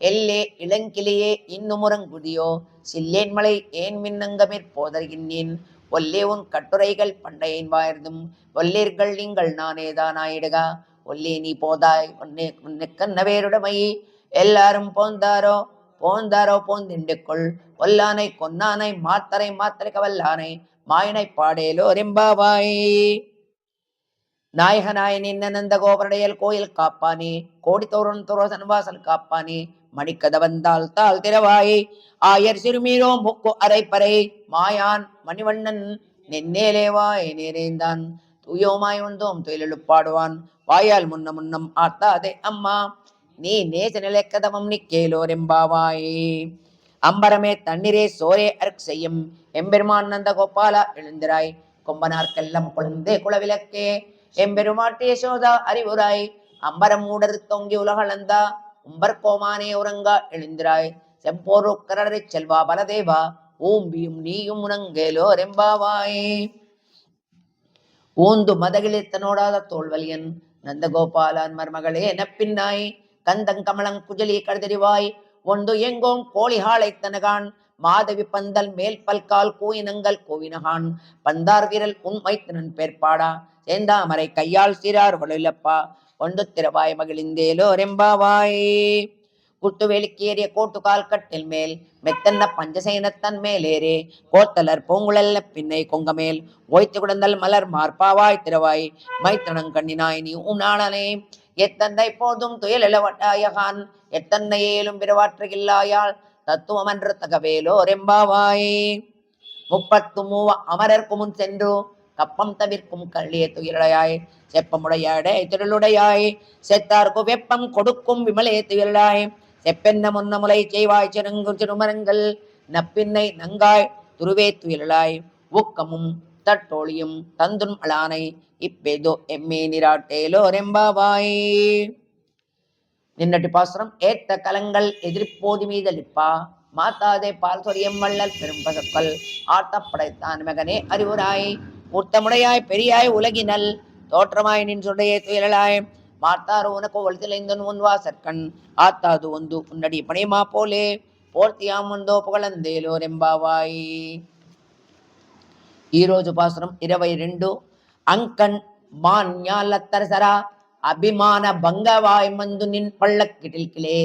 எல்லே இளங்கிளியே இன்னுமுறங்குதியோ சில்லேன் மலை ஏன் மின்னங்கமிற் போதர்கின்றேன் ஒல்லே உன் கட்டுரைகள் பண்டையின் வாய்ந்தும் ஒல்லேர்கள் நீங்கள் நானேதானாயிடுகா ஒல்லே நீ போதாய் உன்னைக்கண்ணவேருடமை எல்லாரும் போந்தாரோ போந்தாரோ போந்திண்டுக்குள் ஒல்லானை கொன்னானை மாத்தரை மாத்தரை கவல்லானை மாயனை பாடேலோ ரெம்பாவாய். நாயகனாய் நின்ன நந்த கோபுரடையல் கோயில் காப்பானே கோடி தோறும் துரோசன் வாசல் காப்பானே மணிக்கத வந்தால் தாள் திறவாய். ஆயர் சிறுமீரோ முக்கு அரைப்பறை மாயான் மணிவண்ணன் நென்னேலேவாய் நேரேந்தான் தூயோமாய் வந்தோம் துயிலெழுப்பாடுவான் வாயால் முன்ன முன்னம் ஆத்தாதே அம்மா நீ நேச நிலைக்கதவம் நிக்கேலோ ரெம்பாவாய். அம்பரமே தண்ணீரே சோரே அர்க் செய்யும் எம்பெருமான் நந்த கோபாலா எழுந்திராய் கொம்பனார்க்கெல்லாம் குழந்தே குளவிளக்கே எம்பெருமாட்டிய சோதா அறிவுராய் அம்பரம் மூடர் தொங்கி உலகளந்தா உம்பர் கோமானே உறங்கா எழுந்திராய் செம்போரு கரரை செல்வா பலதேவா ஊம்பியும் நீயும் உணங்கேலோ ரெம்பாவாய். ஊந்து மதகிழித்தனோடாத தோல்வலியன் நந்தகோபாலான் மர்மகளே நப்பின்னாய் கந்தங்கமலங் குஜலி கருதறிவாய் ஒன்று எங்கோம் கோழிகாலை தனகான் மாதவி பந்தல் மேல் பல்கால் கூயினங்கள் கோவினகான் பந்தார் வீரல் உண்மைத்தனன் பேர்பாடா சேந்தாமரை கையால் சீரார் வலுலப்பா ஒன்று திறவாய் மகிழ்ந்தேலோ ரெம்பாவாய். குத்துவேலிக்கேறிய கோட்டுகால் கட்டில் மேல் மெத்தன்ன பஞ்சசைனத்தன் மேலேறே கோத்தலர் பூங்குழல்ல பின்னை கொங்கமேல் ஓய்த்து குடந்தல் மலர் மார்பாவாய் திரவாய் மைத்தனங்கண்ணினாய் நீ உன்னாளனே எத்தந்தை போதும் துயலவட்டாயகான் எத்தன்னை ஏலும் பிறவாற்றுகில்லாயால் தத்துவமன்று தகவேலோ ரெம்பாவாய் 33 அமரர்க்கு முன் சென்று கப்பம் தவிர்க்கும் கள்ளிய துயிலாய் செப்பமுடையாடை திருளுடையாய் செத்தார்க்கு வெப்பம் கொடுக்கும் விமலே துயிலாய் செப்பென்ன முன்ன முலை செய்வாய் சிறுமரங்கள் நப்பின்னை நங்காய் துருவே துயிலாய் ஊக்கமும் தட்டோழியும் தந்துன் அளானை இப்பேதோ எம்மே நிராட்டேலோ ரெம்பாவாய். நின்னட்டி பாசுரம். ஏத்த கலங்கள் எதிர்ப்போது மீதளிப்பா மாத்தாதே பால் சொரியம் வள்ளல் பெரும் பசக்கள் ஆட்டப்படைத்தான் மகனே அறிவுராய் ஊர்த்தமுடையாய் பெரியாய் உலகினல் தோற்றமாய் நின் சுடையே துயலாய் மாத்தாறு உனக்கு ஒழுத்திலைந்தன் உன் வாசற்கண் ஆத்தாது ஒந்து உன்னடி பணிமா போலே போர்த்தியாம் உண்டோ புகழந்தேலோ ரெம்பாவாய். ఈరోజు పాసురం 22. అంకన్ మాన్యాలత్తరసరా அபிமான பங்கவாய் மந்து நின் பள்ளக்கிட்டில்கிலே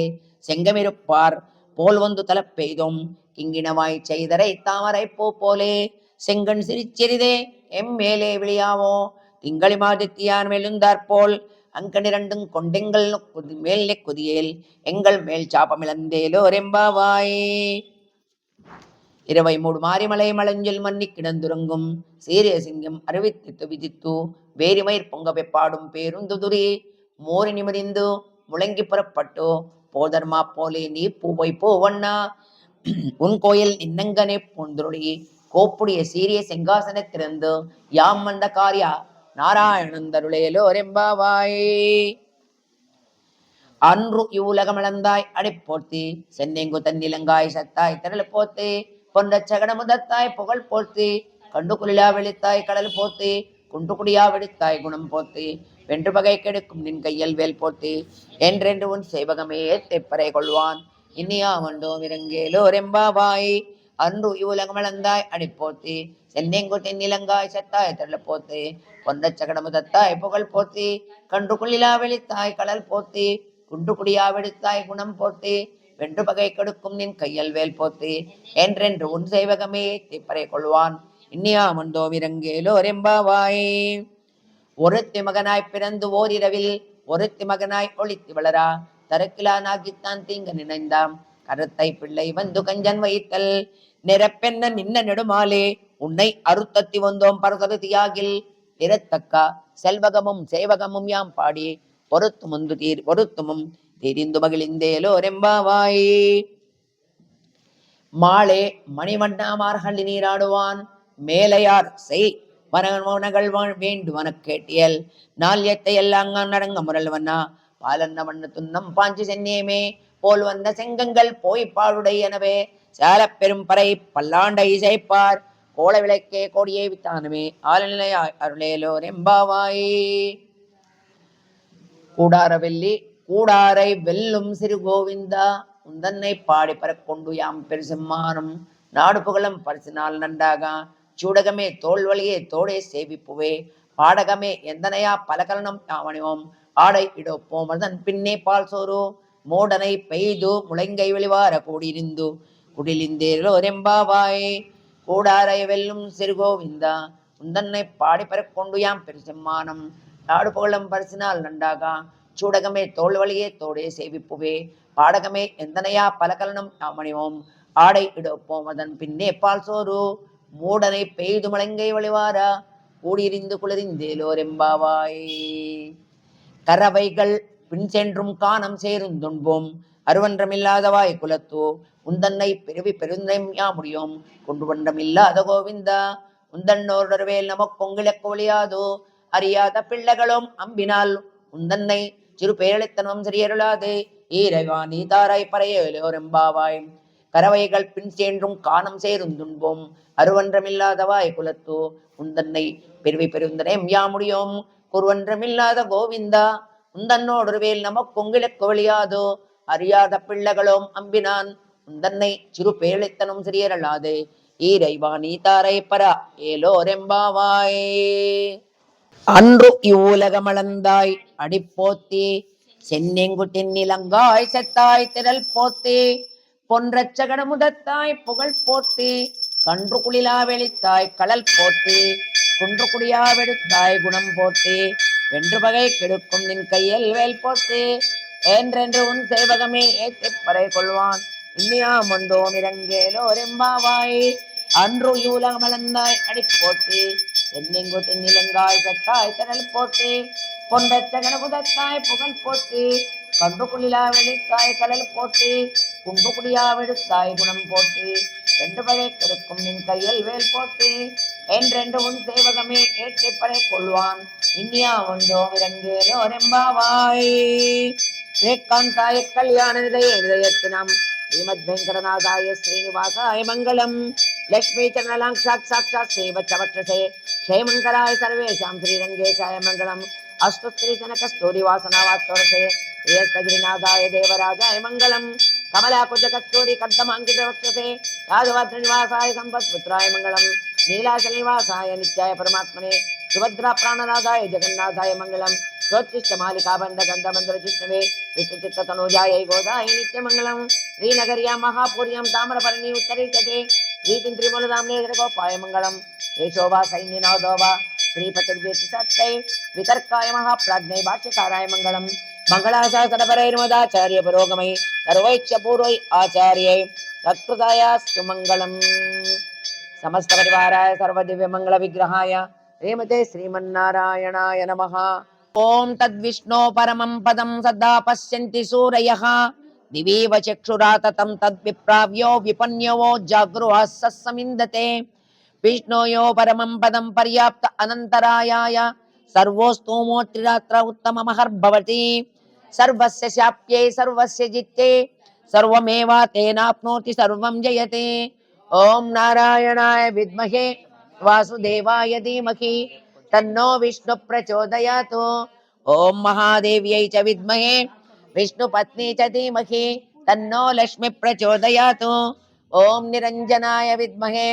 செங்கமிருப்பார் போல் வந்து தலப்பெய்தும் கிங்கிணவாய் செய்தரை தாமரை பூ போலே செங்கண் சிரிச்செரிதே எம் மேலே விழியாவோ திங்களி மாதித்தியான் மெழுந்தாற்போல் அங்கனிரண்டும் கொண்டெங்கள் மேல் குதியேல் எங்கள் மேல் சாப்பமிழந்தேலோ ரெம்பாவாய். 23. மாரிமலை மலஞ்சில் மன்னி கிடந்துறங்கும் சீரிய சிங்கம் அறிவித்தித்து விதித்து வேரிமயிர் பொங்க வெப்பாடும் பேருந்துதுரி மோரி நிமிர்ந்து முழங்கி புறப்பட்டு போதர்மா போலே நீ பூவை போவண்ணா உன் கோயில் இன்னங்கனே பூந்துருளி கோப்புடைய சீரிய செங்காசனத்திலிருந்து யாம் வந்த காரியா நாராயணந்தருளேலோ ரெம்பாவாய். அன்று இவ்வுலகமிழந்தாய் அடிப்போர்த்தி சென்னெங்கு தன்னிலங்காய் சத்தாய் திரள் போத்து பொன்ற சகட முதத்தாய் புகழ் போர்த்தி கண்டு குளிலா வெளித்தாய் கடல் போத்து குண்டு குடியா வெடித்தாய் குணம் போத்து வென்று பகை கெடுக்கும் நின் கையல் வேல் போத்து என்றென்று உன் சேவகமே தெப்பறை கொள்வான் இனியா வண்டோ விரங்கேலோ ரெம்பாவாய். அன்று இவ்வுலகமிழந்தாய் அடிப்போர்த்தி சென்னெங்கு தென்னிலங்காய் சத்தாய் திரள் போத்து பொன்ற சகட முதத்தாய் புகழ் போத்தி கண்டு குளிலா வெளித்தாய் கடல் போத்தி குண்டு குடியா வெடித்தாய் குணம் போட்டு வென்று பகை கெடுக்கும் நின் கையல் வேல் போத்து என்றென்று உன் சேவகமே திப்பறை கொள்வான் இன்னியா மண்டோ விரங்கேலோ ரெம்பாவாய். ஒருத்தி மகனாய் பிறந்து ஓரிரவில் ஒருத்தி மகனாய் ஒளித்து வளரா தருக்கிலா நாகித்தான் தீங்க நினைந்தாம் கருத்தை பிள்ளை வந்து கஞ்சன் வைத்தல் நிறப்பென்ன நின்ன நெடுமாலே உன்னை அறுத்தத்தி வந்தோம் பரததியாகில் திறத்தக்கா செல்வகமும் சேவகமும் யாம் பாடி பொருத்துமும் தெரிந்து மகிழ்ந்தேலோ ரெம்பாவாய். மாளே மணிவண்ணாமார்கள் நீராடுவான் மேலையார் செய் மனகள் வேண்டுவன கேட்டியல் நாள்யத்தை எல்லாம் நடங்க முரல்வண்ணா பாலன்ன வண்ண துன்னம் பாஞ்சு சென்னேமே போல் வந்த செங்கங்கள் போய் பாடுடையனவே சால பெரும் பறை பல்லாண்டை இசைப்பார் கோல விளக்கே கோடியை வித்தானமே ஆலநிலையாய் அருளேலோ ரெம்பாவாய். கூடாரவெல்லி கூடாரை வெல்லும் சிறு கோவிந்தா உந்தன்னை பாடி பறக்கொண்டு யாம் பெரு செம்மானம் நாடு புகழும் பரிசினால் நன்றாக சூடகமே தோல் வழியே தோடே சேவிப்புவே பாடகமே எந்தனையா பலகலனம் யாவணிவோம் ஆடை இடோப்போம் அதன் பின்னே பால் சோறு மூடனை பெய்து முளைங்கை வெளிவார கூடியிருந்து குடிலிந்தேலோ ரெம்பாவாய். கூடாரை வெல்லும் சிறு கோவிந்தா உந்தன்னை பாடி பறக்கொண்டு யாம் பெரு செம்மானம் நாடு புகழும் பரிசினால் நன்றாக சூடகமே தோல் வழியே தோடே சேவிப்புவே பாடகமே எந்தனையா பலகலனம் யாமணிவோம் ஆடை இடோப்போம் அதன் பின்னே பால் சோறு மூடனை பெய்து முழங்கை வழிவாரா கூடியிருந்து குளிரிந்தேலோ ரெம்பாவாய். கறவைகள் பின் சென்றும் காணம் சேருந்துண்போம் அருவன்றமில்லாதவாய் குலத்தோ உந்தன்னை பெருவி பெருந்தம் யாமுடியோம் கொண்டு வன்றமில்லாத கோவிந்தா உந்தன்னோருடர்வேல் நமக்கொங்கிழக்கு ஒழியாதோ அறியாத பிள்ளைகளும் அம்பினால் உந்தன்னை சிறு பேரளித்தனம் சரியருளாது ஈரைவா நீ தாராய் பறையேலோ ரெம்பாவாய். கறவைகள் பின் சேர்ந்தும் காணம் சேருந்துண்போம் அருவன்றமில்லாதவாய் குலத்தோ உந்தன்னை பெருவி பெருந்தனேம் யாமுடியோம் குருவன்றமில்லாத கோவிந்தா உந்தன்னோடொருவேல் நமக்கொங்கிழக்கு ஒழியாதோ அறியாத பிள்ளைகளும் அம்பினான் உந்தன்னை சிறு பேரளித்தனம் சரியருளாது ஈரைவா நீ தாரை பரா ஏலோ ரெம்பாவாய். அன்று இவ்வுலகமளந்தாய் அடிப்போத்தி சென்னெங்குட்டின் நிலங்காய் செத்தாய் திரள் போத்தே பொன்றச்சகட முதத்தாய் புகழ் போத்தே கன்று குளிலா வெளித்தாய் கடல் போத்தே குன்று குடியா வெடுத்தாய் குணம் போத்தே வென்று பகை கெடுக்கும் நின் கையில் வேல் போத்தே என்றென்று உன் சேவகமே ஏற்றிப்பறை கொள்வான் இன்னியா மொண்டோம் இறங்கேலோரெம்பாவாய் அன்று யூலகமலந்தாய் அடி போத்தே சென்னெங்குட்டின் நிலங்காய் செத்தாய் திரள் போத்தே பொன்றச்சகன புதத்தாய் புகழ் போத்தே கண்டு குளிலா வெடித்தாய் கடல் போட்டு குண்டு குடியா வெடுத்தாய் குணம் போட்டு ரெண்டு பகை கெடுக்கும் நின் கையில் வேல் போட்டு என்றென்று உன் சேவகமே ஏற்றிப்பறை கொள்வான் இன்னியா உண்டோ இறங்கேலோ ரெம்பாவாய் ஏகாந்தாய கல்யாண நிதயத்தினம் ஸ்ரீமத் வெங்கடநாதாய ஸ்ரீனிவாசாய மங்களம் லக்ஷ்மி சரணலாங் சாட்சாத் ஸ்ரீவச்சவட்சசே க்ஷேமங்கராய சர்வேஷாம் ஸ்ரீரங்கேशाय மங்களம் अस्तु श्री जनक कस्तूरी वासनावात्तरसे श्रीयस्तगिरिनाथाय देवराजाय मंगलम कमलाकुज कस्तूरी कड्डमांकित वक्षसे राजवज्रनिवासाय संपत्पुत्राय मंगलम नीलाचलनिवासाय नित्याय परमात्मने सुभद्रा प्राणनाथाय जगन्नाथाय मंगलम ज्योतिष्ठ मालिका बंध गंध मंत्र जिष्णवे विष्णुचित्त तनूजाय गोदाय नित्य मंगलम श्रीनगरिया महापुर्यम ताम्रपर्णी उत्तरे तटे श्रीतिंत्रिमूलधाम्ने गोपाय मंगलम यशोभा सैन्यनादोभा श्रीपतिर्वेत्सत्तै वितर्काय महाप्राज्ञै भाष्यकाराय मंगलम मंगलाशासनपरैर्मदाचार्य पुरोगमै सर्वैच्छ पूर्वै आचार्यै तत्कृतायास्तु मंगलम समस्त परिवाराय सर्वदिव्य मंगल विग्रहाय श्रीमते श्रीमन्नारायणाय नमः। ओम तद्विष्णो परमं पदं सदा पश्यन्ति सूरयः दिवीव चक्षुरा ततं तद्विप्राव्यो विपन्यवो जागृहः सस्समिन्दते विष्णोयो परमं पदं पर्याप्त अनन्तरायाय सर्वोस्तोमोत्रिरात्र उत्तममहर्भवति सर्वस्य शाप्ये सर्वस्य जित्ते सर्वमेव तेनाप्नोति सर्वं जयते। ओम नारायणाय विद्महे वासुदेवाय धीमहि तन्नो विष्णु प्रचोदयात्। ओम महादेव्यै च विद्महे विष्णुपत्नी च धीमहि तन्नो लक्ष्मी प्रचोदयात्। ओम निरंजनाय विद्महे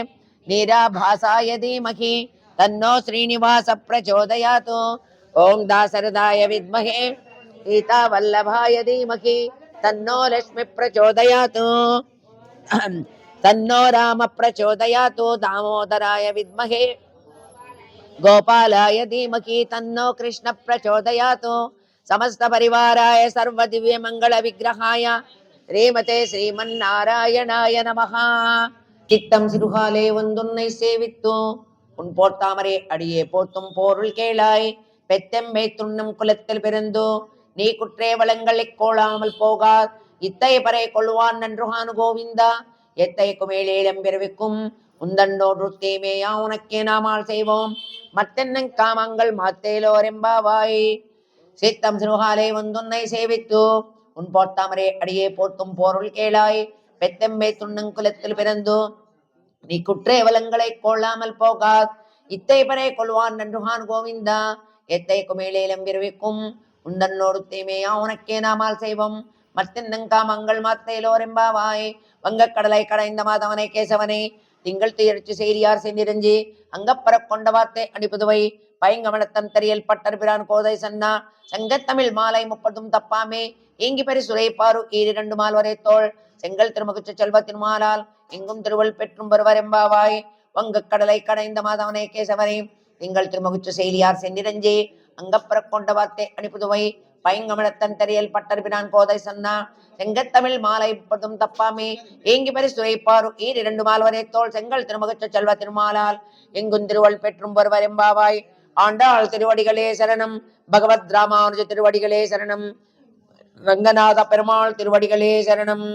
नीराभासाय धीमहि तन्नो श्रीनिवास प्रचोदयात्। ओम दाशरथाय विद्महे सीतावल्लभाय धीमहि तन्नो लक्ष्मी प्रचोदयात्। तन्नो राम प्रचोदयात्। दामोदराय विद्महे गोपालाय धीमहि तन्नो कृष्ण प्रचोदयात्। समस्त परिवाराय सर्वदिव्य मंगल विग्रहाय श्रीमते श्रीमन्नारायणाय नमः। चित्तम सिरुहाले वंदुन्नै सेवित्तु उन पोर्तामरे अडिये पोर्तुम पोरुल केळाय பெத்தெம்மை துண்ணும் குலத்தில் பிறந்து நீ குற்றே வளங்களைக் கோளாமல் போகா இத்தை பறை கொள்வான் நன்றுகானு கோவிந்தா எத்தைக்கு மேலேலம் பிறவிக்கும் உந்தன்னோடு தீமேயா உனக்கே நாமால் செய்வோம் மத்தென்னங் காமங்கள் மாத்தேலோரெம்பாவாய்। சித்தம் சிறுகாலே வந்துன்னை சேவித்து உன் போர்த்தாமரே அடியே போர்த்தும் போருள் கேளாய் பெத்தெம்மை துண்ணும் குலத்தில் பிறந்து நீ குற்றே வளங்களை கொள்ளாமல் போகாத் இத்தை பறை கொள்வான் நன்றுகான் கோவிந்தா எத்தைக்கு மேலேலம் விரவிக்கும் உந்தன்னோடு தீமையா உனக்கே நாமால் செய்வோம் மத்தென்னங்காமங்கள் மாத்தேலோரெம்பாவாய்। வங்கக்கடலை கடைந்த மாதவனை கேசவனை திங்கள் துயர்ச்சி செய்தியார் சென்னிரஞ்சி அங்கப்பற கொண்ட வார்த்தை அடிப்புதுவை பயங்கமனத்தன் தெரியல் பட்டர் பிரான் கோதை சன்னா சங்கத்தமிழ் மாலை 30 தப்பாமே ஏங்கி பரிசுரை பாரு 2 மால் வரை தோள் செங்கல் திருமகுச்ச செல்வத்தின் மாலால் எங்கும் திருவள் பெற்றும் வருவரெம்பாவாய்। வங்கக்கடலை கடைந்த மாதவனை கேசவனை திங்கள் திருமகுச்ச செயலியார் சென்னிரஞ்சி அங்கப்பற கொண்ட வார்த்தை அனுப்புதுவை பயங்கமனத்தன் தெரியல் பட்டர் பிரான் கோதை சன்னா செங்கத்தமிழ் மாலை 30 தப்பாமே ஏங்கி பரிசுரை பாரு 2 மால் வரை தோள் செங்கல் திருமகுச்ச செல்வத்தின் மாலால் எங்கும் திருவள் பெற்றும் வருவரெம்பாவாய்। ஆண்டாள் திருவடிகளே சரணம் பகவத் ராமானுஜ திருவடிகளே சரணம் ரங்கநாத பெருமாள் திருவடிகளே சரணம்।